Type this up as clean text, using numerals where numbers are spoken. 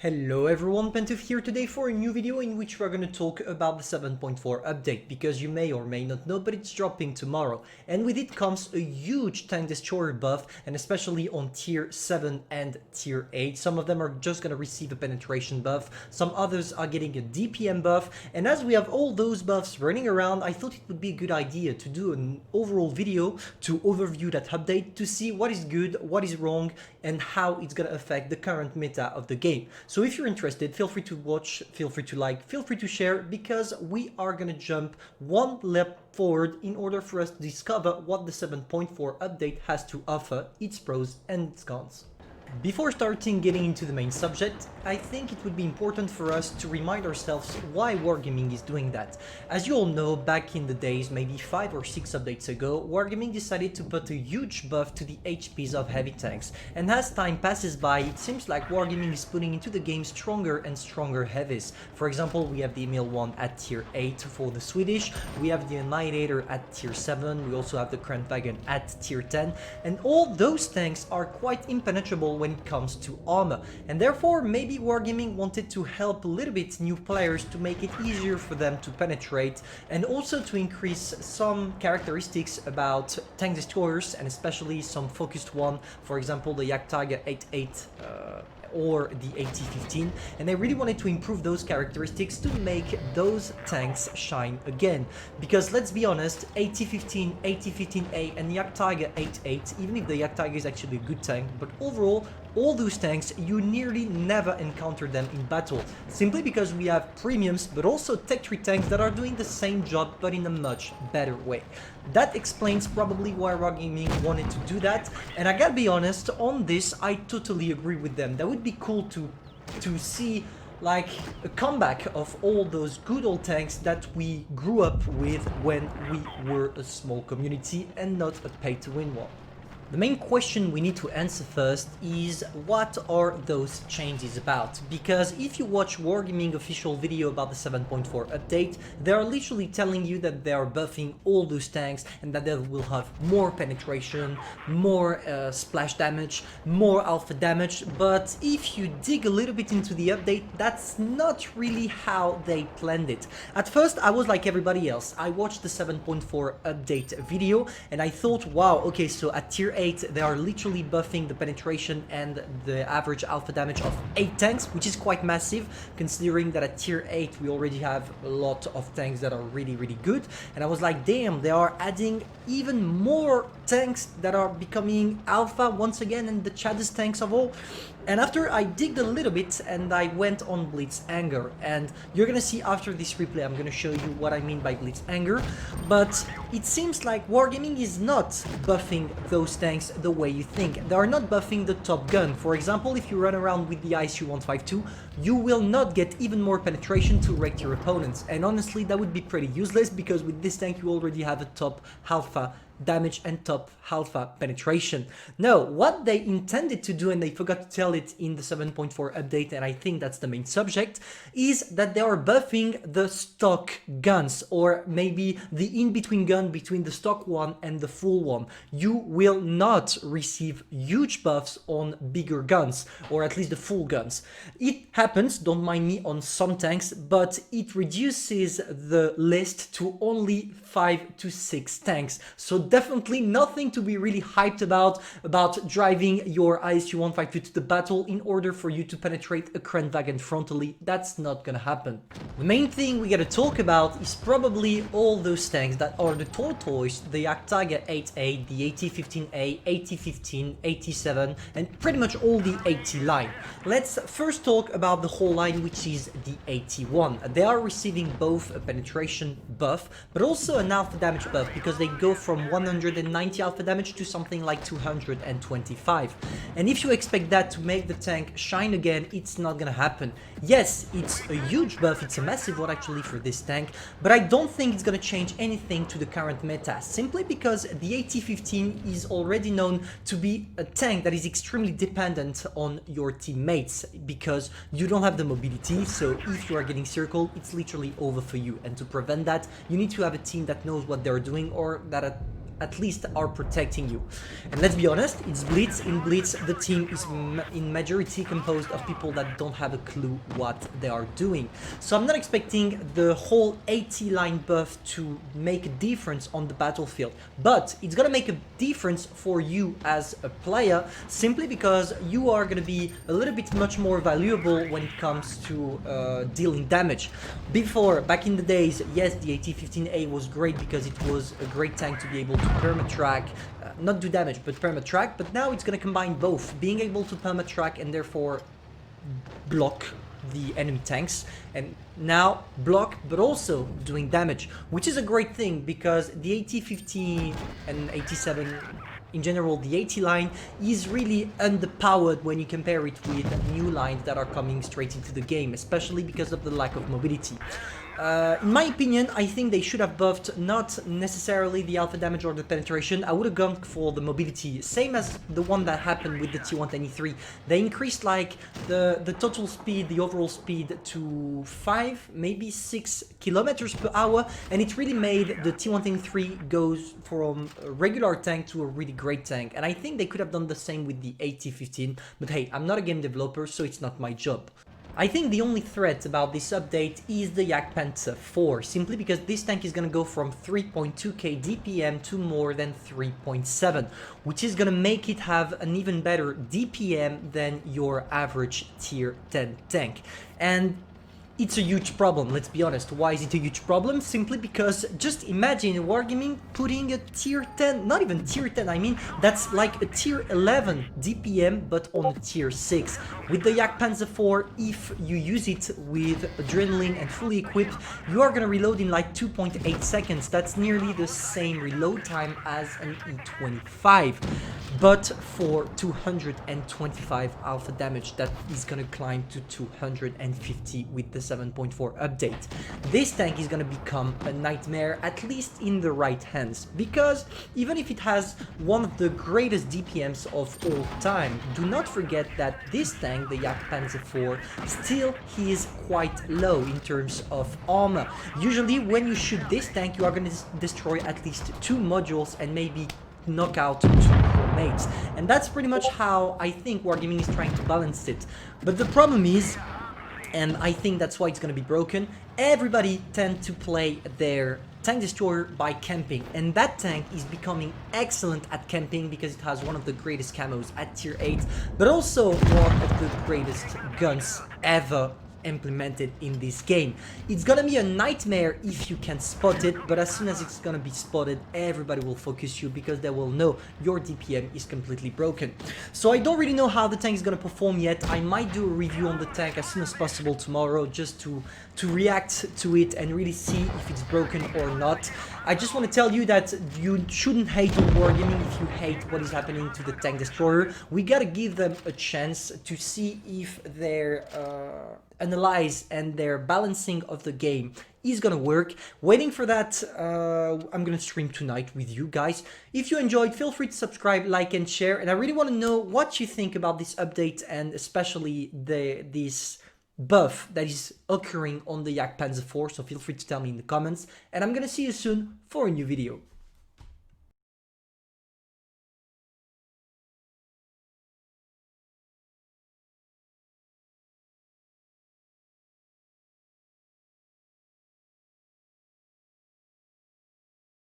Hello everyone, Pantoufleee here today for a new video in which we're going to talk about the 7.4 update, because you may or may not know, but it's dropping tomorrow, and with it comes a huge tank destroyer buff, and especially on tier 7 and tier 8. Some of them are just going to receive a penetration buff, some others are getting a DPM buff, and as we have all those buffs running around, I thought it would be a good idea to do an overall video to overview that update, to see what is good, what is wrong, and how it's going to affect the current meta of the game. So if you're interested, feel free to watch, feel free to like, feel free to share, because we are going to jump one leap forward in order for us to discover what the 7.4 update has to offer, its pros and its cons. Before starting getting into the main subject, I think it would be important for us to remind ourselves why Wargaming is doing that. As you all know, back in the days, maybe 5 or 6 updates ago, Wargaming decided to put a huge buff to the HPs of heavy tanks, and as time passes by, it seems like Wargaming is putting into the game stronger and stronger heavies. For example, we have the Emil 1 at tier 8 for the Swedish, we have the Annihilator at tier 7, we also have the Krantwagen at tier 10, and all those tanks are quite impenetrable when it comes to armor, and therefore maybe Wargaming wanted to help a little bit new players to make it easier for them to penetrate, and also to increase some characteristics about tank destroyers, and especially some focused one, for example the Jagdpanzer IV or the AT-15, and they really wanted to improve those characteristics to make those tanks shine again. Because let's be honest, AT-15, AT-15A and the Jagdpanzer IV, even if the Jagdpanzer is actually a good tank, but overall all those tanks, you nearly never encounter them in battle, simply because we have premiums but also tech 3 tanks that are doing the same job but in a much better way. That explains probably why Wargaming wanted to do that, and I gotta be honest, on this I totally agree with them. That would be cool to see like a comeback of all those good old tanks that we grew up with when we were a small community and not a pay-to-win one. The main question we need to answer first is, what are those changes about? Because if you watch Wargaming official video about the 7.4 update, they are literally telling you that they are buffing all those tanks and that they will have more penetration, more splash damage, more alpha damage, but if you dig a little bit into the update, that's not really how they planned it. At first I was like everybody else, I watched the 7.4 update video and I thought, wow, okay, so at tier 8 they are literally buffing the penetration and the average alpha damage of 8 tanks, which is quite massive considering that at tier 8 we already have a lot of tanks that are really good, and I was like, damn, they are adding even more tanks that are becoming alpha once again, and the chaddest tanks of all. And after I digged a little bit and I went on Blitz Anger, and you're gonna see after this replay I'm gonna show you what I mean by Blitz Anger, but it seems like Wargaming is not buffing those tanks the way you think. They are not buffing the top gun. For example, if you run around with the ISU-152, you will not get even more penetration to wreck your opponents, and honestly that would be pretty useless, because with this tank you already have a top alpha damage and top alpha penetration. No, what they intended to do, and they forgot to tell it in the 7.4 update, and I think that's the main subject, is that they are buffing the stock guns, or maybe the in-between gun between the stock one and the full one. You will not receive huge buffs on bigger guns, or at least the full guns. It happens, don't mind me, on some tanks, but it reduces the list to only 5 to 6 tanks. So definitely nothing to be really hyped about driving your ISU-152 to the battle in order for you to penetrate a Krantwagen frontally. That's not gonna happen. The main thing we gotta talk about is probably all those tanks that are the tortoise, the Jagdpanzer VIII, the AT-15A, AT-15, AT-7, and pretty much all the AT line. Let's first talk about the whole line, which is the AT-1. They are receiving both a penetration buff, but also an alpha damage buff, because they go from 190 alpha damage to something like 225. And if you expect that to make the tank shine again, it's not gonna happen. Yes, it's a huge buff, it's a massive one actually for this tank, but I don't think it's gonna change anything to the current meta, simply because the AT-15 is already known to be a tank that is extremely dependent on your teammates, because you don't have the mobility, so if you are getting circled, it's literally over for you, and to prevent that, you need to have a team that knows what they're doing, or that at least are protecting you. And let's be honest, it's Blitz. In Blitz, the team is in majority composed of people that don't have a clue what they are doing. So I'm not expecting the whole AT line buff to make a difference on the battlefield, but it's gonna make a difference for you as a player, simply because you are gonna be a little bit much more valuable when it comes to dealing damage. Before, back in the days, yes, the AT-15A was great because it was a great tank to be able to perma-track, not do damage, but perma-track, but now it's gonna combine both, being able to perma-track and therefore block the enemy tanks, and now block but also doing damage, which is a great thing because the AT-15 and AT-7 in general, the AT line is really underpowered when you compare it with new lines that are coming straight into the game, especially because of the lack of mobility. In my opinion, I think they should have buffed not necessarily the alpha damage or the penetration. I would have gone for the mobility, same as the one that happened with the T123. They increased like the total speed, the overall speed to 5, maybe 6 kilometers per hour, and it really made the T123 goes from a regular tank to a really great tank. And I think they could have done the same with the AT-15, but hey, I'm not a game developer, so it's not my job. I think the only threat about this update is the Jagdpanzer IV, simply because this tank is gonna go from 3.2k DPM to more than 3.7, which is gonna make it have an even better DPM than your average tier 10 tank. And it's a huge problem, let's be honest. Why is it a huge problem? Simply because just imagine Wargaming putting a tier 10, not even tier 10, I mean, that's like a tier 11 DPM, but on a tier 6. With the Jagdpanzer IV, if you use it with adrenaline and fully equipped, you are gonna reload in like 2.8 seconds. That's nearly the same reload time as an E25, but for 225 alpha damage. That is gonna climb to 250 with the 7.4 update. This tank is gonna become a nightmare, at least in the right hands, because even if it has one of the greatest DPMs of all time, do not forget that this tank, the Jagdpanzer IV, still is quite low in terms of armor. Usually when you shoot this tank, you are gonna destroy at least 2 modules and maybe knock out 2 mates, and that's pretty much how I think Wargaming is trying to balance it. But the problem is, and I think that's why it's gonna be broken, everybody tend to play their tank destroyer by camping, and that tank is becoming excellent at camping because it has one of the greatest camos at tier 8, but also one of the greatest guns ever implemented in this game. It's gonna be a nightmare if you can spot it, but as soon as it's gonna be spotted, everybody will focus you because they will know your DPM is completely broken. So I don't really know how the tank is gonna perform yet. I might do a review on the tank as soon as possible tomorrow, just to react to it and really see if it's broken or not. I just want to tell you that you shouldn't hate on Wargaming if you hate what is happening to the tank destroyer. We gotta give them a chance to see if their analyze and their balancing of the game is gonna work. Waiting for that, I'm gonna stream tonight with you guys. If you enjoyed, feel free to subscribe, like and share, and I really want to know what you think about this update, and especially this buff that is occurring on the Jagdpanzer IV, so feel free to tell me in the comments, and I'm gonna see you soon for a new video.